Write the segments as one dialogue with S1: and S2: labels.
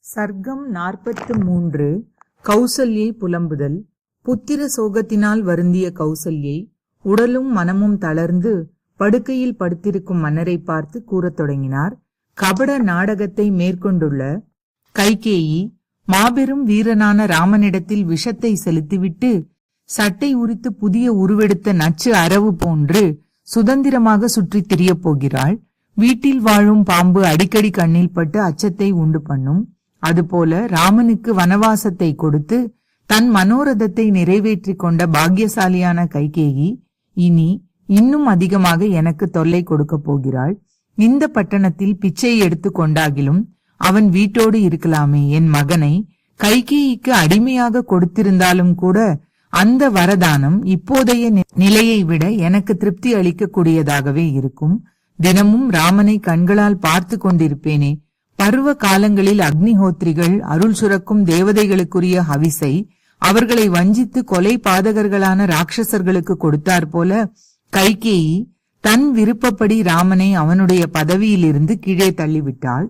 S1: சர்க்கம் 43. கௌசல்யை புலம்புதல். புத்திர சோகத்தினால் வருந்திய கௌசல்யை உடலும் மனமும் தளர்ந்து படுக்கையில் படுத்திருக்கும் மன்னரை பார்த்து கூறத் தொடங்கினார். கபட நாடகத்தை மேற்கொண்டுள்ள கைகேயி மாபெரும் வீரனான ராமனிடத்தில் விஷத்தை செலுத்திவிட்டு சட்டை உரித்து புதிய உருவெடுத்த நச்சு அரவு போன்று சுதந்திரமாக சுற்றித் திரியப் போகிறாள். வீட்டில் வாழும் பாம்பு அடிக்கடி கண்ணில் பட்டு அச்சத்தை உண்டு பண்ணும். அதுபோல ராமனுக்கு வனவாசத்தை கொடுத்து தன் மனோரதத்தை நிறைவேற்றிக் கொண்ட பாக்கியசாலியான கைகேயி இனி இன்னும் அதிகமாக எனக்கு தொல்லை கொடுக்க போகிறாள். இந்த பட்டணத்தில் பிச்சை எடுத்து கொண்டாகிலும் அவன் வீட்டோடு இருக்கலாமே. என் மகனை கைகேயிக்கு அடிமையாக கொடுத்திருந்தாலும் கூட அந்த வரதானம் இப்போதைய நிலையை விட எனக்கு திருப்தி அளிக்க கூடியதாகவே இருக்கும். தினமும் ராமனை கண்களால் பார்த்து கொண்டிருப்பேனே. பருவ காலங்களில் அக்னிஹோத்ரிகள் அருள் சுரக்கும் தேவதைகளுக்குரிய ஹவிசை அவர்களை வஞ்சித்து கொலை பாதகர்களான ராட்சசர்களுக்கு கொடுத்தார் போல கைகேயி தன் விருப்பப்படி ராமனை அவனுடைய பதவியிலிருந்து கீழே தள்ளிவிட்டாள்.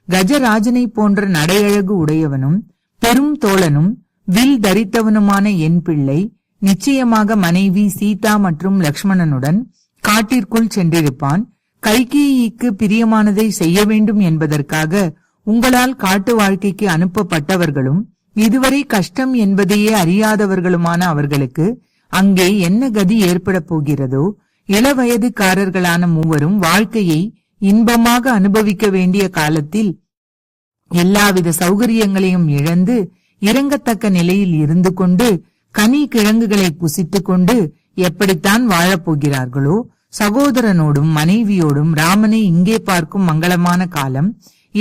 S1: கஜராஜனை போன்ற நடையழகு உடையவனும் பெரும் தோழனும் வில் தரித்தவனுமான என் பிள்ளை நிச்சயமாக மனைவி சீதா மற்றும் லக்ஷ்மணனுடன் காட்டிற்குள் சென்றிருப்பான். கைகேயிக்கு பிரியமானதை செய்ய வேண்டும் என்பதற்காக உங்களால் காட்டு வாழ்க்கைக்கு அனுப்பப்பட்டவர்களும் இதுவரை கஷ்டம் என்பதையே அறியாதவர்களுமான அவர்களுக்கு அங்கே என்ன கதி ஏற்பட போகிறதோ. இளவயதுக்காரர்களான மூவரும் வாழ்க்கையை இன்பமாக அனுபவிக்க வேண்டிய காலத்தில் எல்லாவித சௌகரியங்களையும் இழந்து இறங்கத்தக்க நிலையில் இருந்து கொண்டு கனி கிழங்குகளை புசித்துக் கொண்டு எப்படித்தான் வாழப்போகிறார்களோ. சகோதரனோடும் மனைவியோடும் ராமனை இங்கே பார்க்கும் மங்களமான காலம்,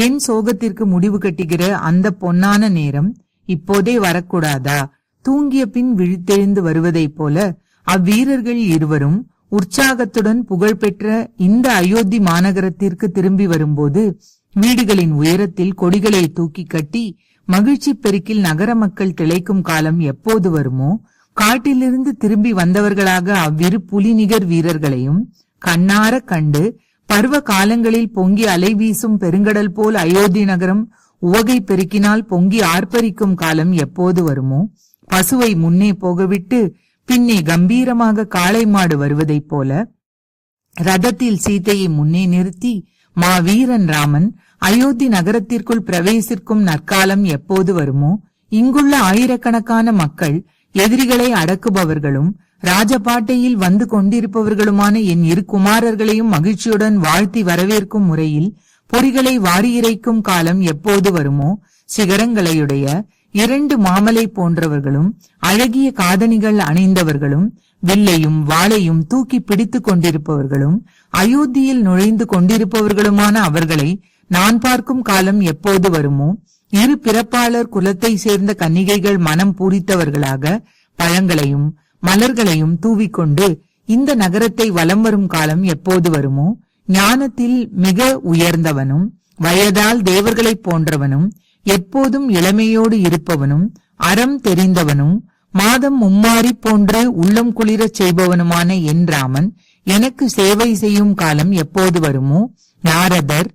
S1: என் சோகத்திற்கு முடிவு கட்டுகிற அந்த பொன்னான நேரம் இப்போதே வரக்கூடாதா? தூங்கிய பின் விழித்தெழுந்து வருவதைப் போல அவ்வீரர்கள் இருவரும் உற்சாகத்துடன் புகழ்பெற்ற இந்த அயோத்தி மாநகரத்திற்கு திரும்பி வரும்போது வீடுகளின் உயரத்தில் கொடிகளை தூக்கி கட்டி மகிழ்ச்சி பெருக்கில் நகர மக்கள் திளைக்கும் காலம் எப்போது வருமோ. காட்டிலிருந்து திரும்பி வந்தவர்களாக அவ்விரு புலிநிகர் வீரர்களையும் கண்ணார கண்டு பருவ காலங்களில் பொங்கி அலை வீசும் பெருங்கடல் போல் அயோத்தி நகரம் உவகை பெருக்கினால் பொங்கி ஆர்ப்பரிக்கும் காலம் எப்போது வருமோ. பசுவை முன்னே போகவிட்டு பின்னே கம்பீரமாக காளை மாடு வருவதைப் போல ரதத்தில் சீதையை முன்னே நிறுத்தி மாவீரன் ராமன் அயோத்தி நகரத்திற்குள் பிரவேசிக்கும் நற்காலம் எப்போது வருமோ. இங்குள்ள ஆயிரக்கணக்கான மக்கள் எதிரிகளை அடக்குபவர்களும் ராஜபாட்டையில் வந்து கொண்டிருப்பவர்களுமான என் இரு குமாரர்களையும் மகிழ்ச்சியுடன் வாழ்த்தி வரவேற்கும் முறையில் பொறிகளை வாரி இறைக்கும் காலம் எப்போது வருமோ. சிகரங்களையுடைய 2 மாமலை போன்றவர்களும் அழகிய காதணிகள் அணிந்தவர்களும் வில்லையும் வாளையும் தூக்கி பிடித்து கொண்டிருப்பவர்களும் அயோத்தியில் நுழைந்து கொண்டிருப்பவர்களுமான அவர்களை நான் பார்க்கும் காலம் எப்போது வருமோ. இரு பிறப்பாளர் குலத்தை சேர்ந்த கன்னிகைகள் மனம் பூரித்தவர்களாக பழங்களையும் மலர்களையும் தூவிக்கொண்டு இந்த நகரத்தை வலம் வரும் காலம் எப்போது வருமோ. ஞானத்தில் மிக உயர்ந்தவனும் வயதால் தேவர்களைப் போன்றவனும் எப்போதும் இளமையோடு இருப்பவனும் அறம் தெரிந்தவனும் மாதம் மும்மாறி போன்று உள்ளம் குளிரச் செய்பவனுமான என் ராமன் எனக்கு சேவை செய்யும் காலம் எப்போது வருமோ. நாரதர்,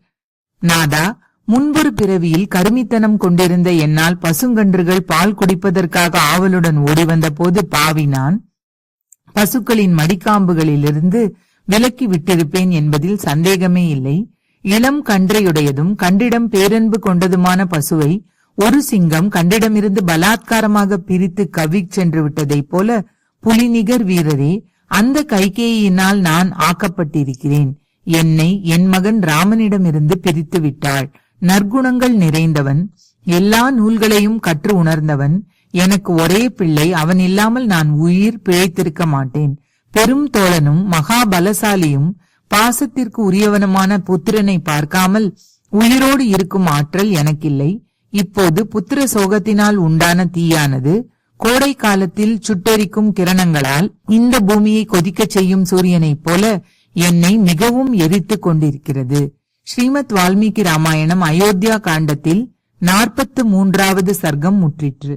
S1: நாதா, முன்பொரு பிறவியில் கருமித்தனம் கொண்டிருந்த என்னால் பசுங்கன்றுகள் பால் குடிப்பதற்காக ஆவலுடன் ஓடிவந்த போது பாவி நான் பசுக்களின் மடிக்காம்புகளிலிருந்து விலக்கி விட்டிருப்பேன் என்பதில் சந்தேகமே இல்லை. இளம் கன்றையுடையதும் கன்றிடம் பேரன்பு கொண்டதுமான பசுவை ஒரு சிங்கம் கன்றிடமிருந்து பலாத்காரமாக பிரித்து கவி சென்று விட்டதைப் போல புலிநிகர் வீரரே, அந்த கைகேயினால் நான் ஆக்கப்பட்டிருக்கிறேன். என்னை என் மகன் ராமனிடமிருந்து பிரித்து விட்டாள். நற்குணங்கள் நிறைந்தவன், எல்லா நூல்களையும் கற்று உணர்ந்தவன், எனக்கு ஒரே பிள்ளை. அவன் இல்லாமல் நான் உயிர் பிழைத்திருக்க மாட்டேன். பெரும் தோழனும் மகாபலசாலியும் பாசத்திற்கு உரியவனுமான புத்திரனை பார்க்காமல் உயிரோடு இருக்கும் ஆற்றல் எனக்கில்லை. இப்போது புத்திர சோகத்தினால் உண்டான தீயானது கோடை காலத்தில் சுட்டெரிக்கும் கிரணங்களால் இந்த பூமியை கொதிக்கச் செய்யும் சூரியனைப் போல என்னை மிகவும் எரித்து கொண்டிருக்கிறது. ஸ்ரீமத் வால்மீகி ராமாயணம் அயோத்தியா காண்டத்தில் 43வது சர்க்கம் முற்றிற்று.